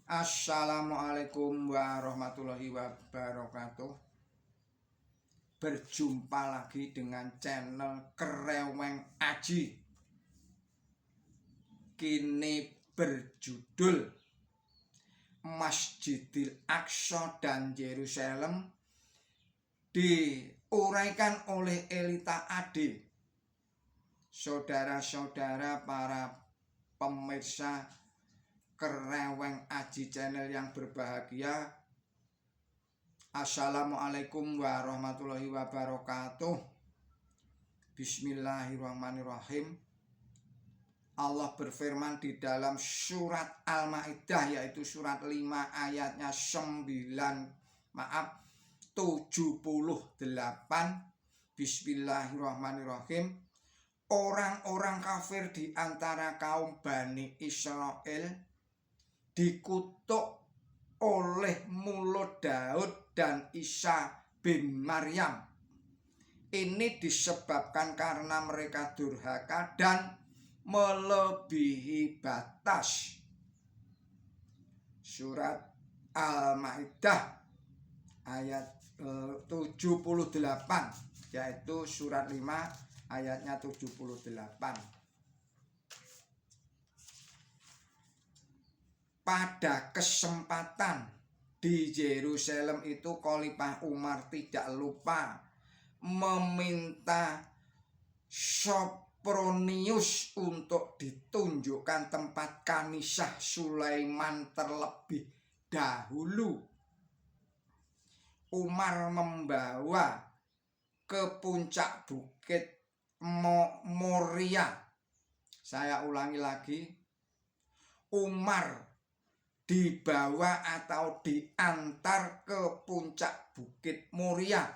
Assalamualaikum warahmatullahi wabarakatuh. Berjumpa lagi dengan channel Kreweng Aji. Kini berjudul Masjidil Aqsa dan Yerusalem diuraikan oleh Elita Ade. Saudara-saudara para pemirsa Kreweng Aji channel yang berbahagia, Assalamualaikum warahmatullahi wabarakatuh. Bismillahirrahmanirrahim. Allah berfirman di dalam surat Al-Maidah, yaitu surat 5 ayatnya 78. Bismillahirrahmanirrahim. Orang-orang kafir di antara kaum Bani Israel dikutuk oleh mulut Daud dan Isa bin Maryam. Ini disebabkan karena mereka durhaka dan melebihi batas. Surat Al-Maidah ayat 78, yaitu surat 5 ayatnya 78. Pada kesempatan di Yerusalem itu, Khalifah Umar tidak lupa meminta Sopronius untuk ditunjukkan tempat Kanisah Sulaiman terlebih dahulu. Umar membawa ke puncak bukit Moria. Saya ulangi lagi, Umar dibawa atau diantar ke puncak bukit Moria.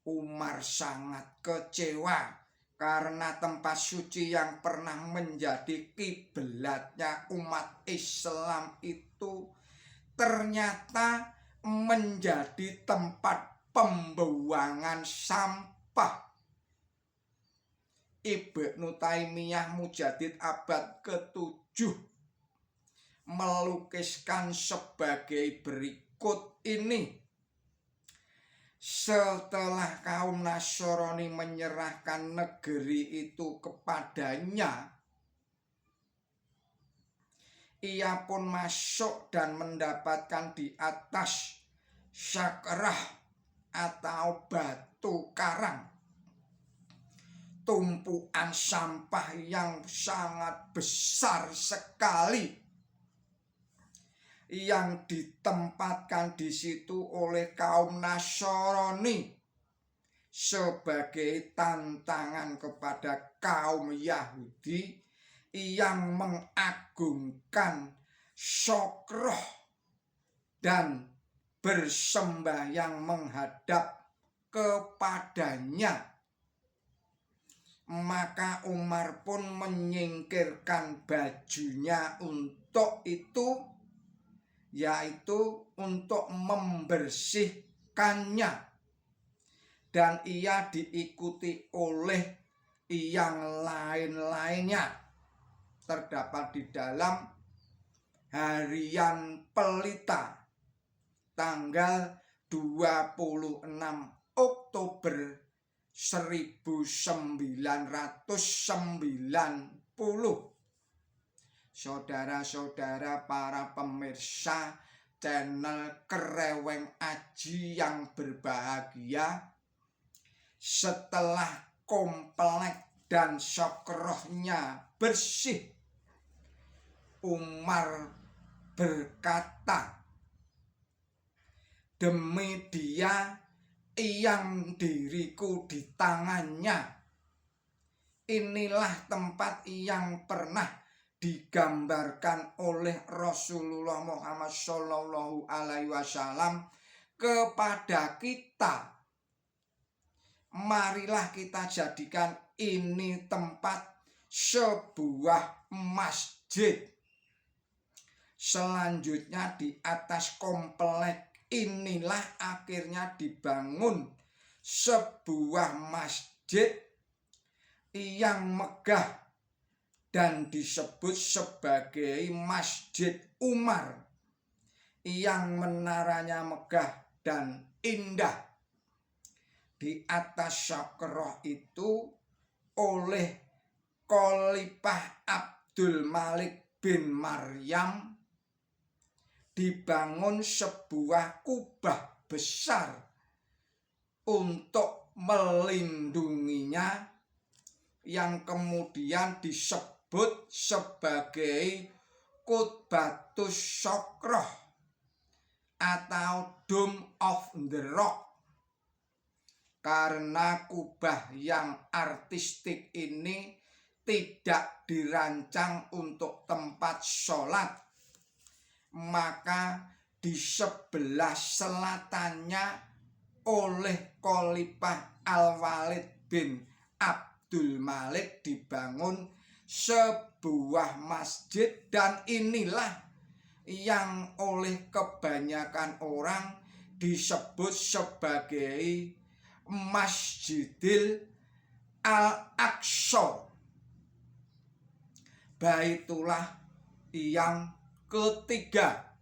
Umar sangat kecewa karena tempat suci yang pernah menjadi kiblatnya umat Islam itu ternyata menjadi tempat pembuangan sampah. Ibnu Taimiyah Mujaddid abad ke-7 melukiskan sebagai berikut ini. Setelah kaum Nasrani menyerahkan negeri itu kepadanya, ia pun masuk dan mendapatkan di atas sakrah atau batu karang tumpukan sampah yang sangat besar sekali yang ditempatkan di situ oleh kaum Nasrani sebagai tantangan kepada kaum Yahudi yang mengagungkan syokroh dan bersembahyang menghadap kepadanya. Maka Umar pun menyingkirkan bajunya untuk itu, yaitu untuk membersihkannya, dan ia diikuti oleh yang lain-lainnya. Terdapat di dalam Harian Pelita tanggal 26 Oktober 1990. Saudara-saudara para pemirsa channel Kreweng Aji yang berbahagia, setelah komplek dan syokrohnya bersih, Umar berkata, demi Dia yang diriku di tangannya, inilah tempat yang pernah digambarkan oleh Rasulullah Muhammad Shallallahu Alaihi Wasallam kepada kita. Marilah kita jadikan ini tempat sebuah masjid. Selanjutnya di atas komplek inilah akhirnya dibangun sebuah masjid yang megah dan disebut sebagai Masjid Umar yang menaranya megah dan indah. Di atas Syokroh itu oleh Khalifah Abdul Malik bin Maryam dibangun sebuah kubah besar untuk melindunginya yang kemudian disebut sebagai Qutbatus Syokroh atau Dome of the Rock. Karena kubah yang artistik ini tidak dirancang untuk tempat sholat, maka di sebelah selatannya oleh Khalifah Al-Walid bin Abdul Malik dibangun sebuah masjid, dan inilah yang oleh kebanyakan orang disebut sebagai Masjidil Al-Aqsa, Baitullah yang ketiga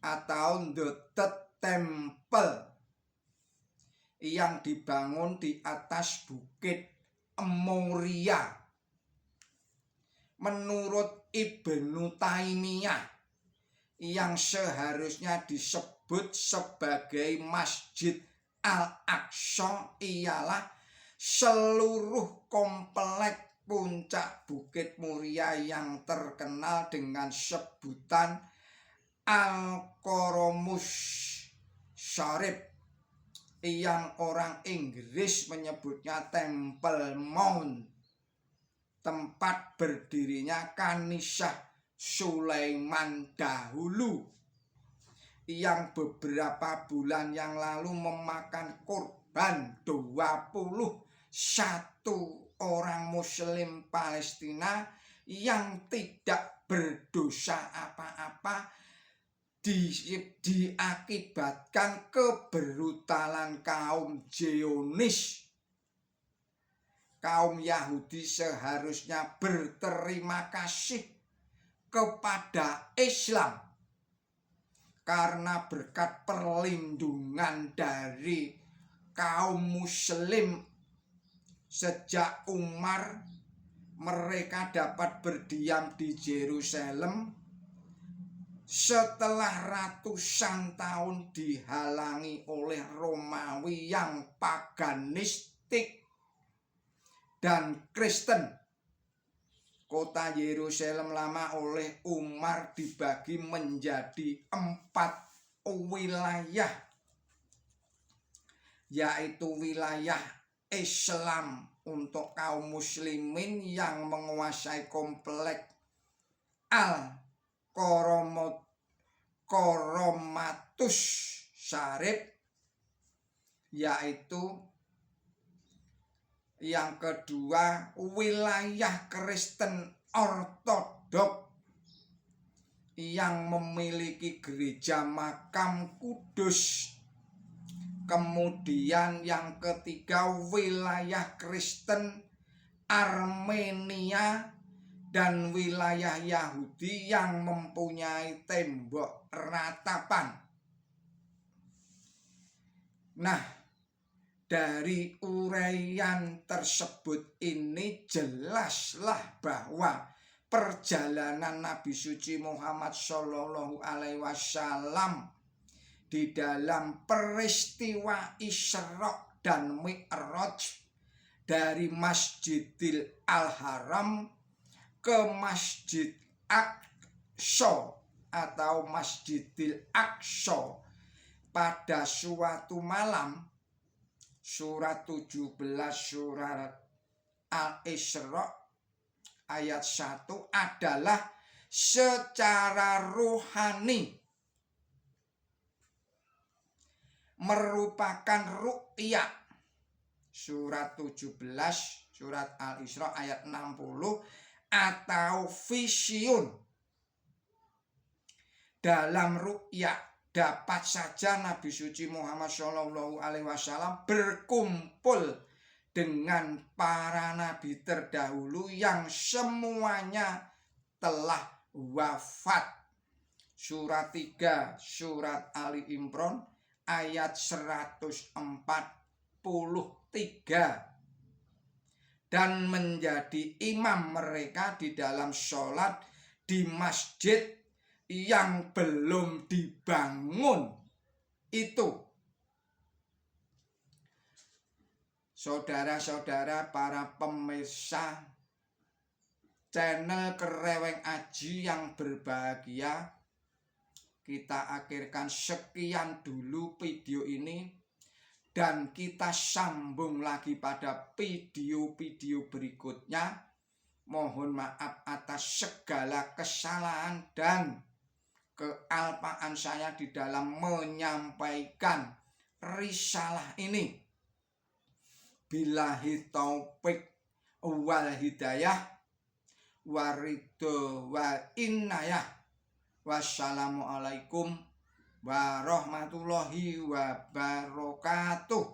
atau The Third Temple, yang dibangun di atas bukit Moria. Menurut Ibnu Taimiyah, yang seharusnya disebut sebagai Masjid Al-Aqsa ialah seluruh komplek puncak Bukit Muria yang terkenal dengan sebutan Al-Qoromus Sharif, yang orang Inggris menyebutnya Temple Mount, tempat berdirinya Kanisah Sulaiman dahulu, yang beberapa bulan yang lalu memakan korban 21 orang Muslim Palestina yang tidak berdosa apa-apa, diakibatkan kebrutalan kaum Zionis. Kaum Yahudi seharusnya berterima kasih kepada Islam karena berkat perlindungan dari kaum Muslim sejak Umar, mereka dapat berdiam di Yerusalem setelah ratusan tahun dihalangi oleh Romawi yang paganistik dan Kristen. Kota Yerusalem lama oleh Umar dibagi menjadi 4 wilayah, yaitu wilayah Islam untuk kaum muslimin yang menguasai komplek Al-Qoromatus Sharif, yaitu yang kedua wilayah Kristen Ortodok yang memiliki gereja makam Kudus. Kemudian yang ketiga wilayah Kristen Armenia dan wilayah Yahudi yang mempunyai tembok ratapan. Nah, dari uraian tersebut ini jelaslah bahwa perjalanan Nabi suci Muhammad Shallallahu Alaihi Wasallam di dalam peristiwa Isra dan Mi'raj dari Masjidil Al-Haram ke Masjid Aqsa atau Masjidil Aqsa pada suatu malam, surat 17 surat Al-Isra ayat 1 adalah secara rohani merupakan ru'ya. Surat 17 surat Al-Isra ayat 60 atau vision. Dalam ru'ya dapat saja Nabi suci Muhammad Shallallahu Alaihi Wasallam berkumpul dengan para nabi terdahulu yang semuanya telah wafat. Surat 3 surat Ali Imran ayat 143. Dan menjadi imam mereka di dalam sholat di masjid yang belum dibangun itu. Saudara-saudara para pemirsa channel Kereweng Aji yang berbahagia, kita akhirkan sekian dulu video ini. Dan kita sambung lagi pada video-video berikutnya. Mohon maaf atas segala kesalahan dan kealpaan saya di dalam menyampaikan risalah ini. Billahi taufik wal hidayah waridho wa innayah. Wassalamualaikum warahmatullahi wabarakatuh.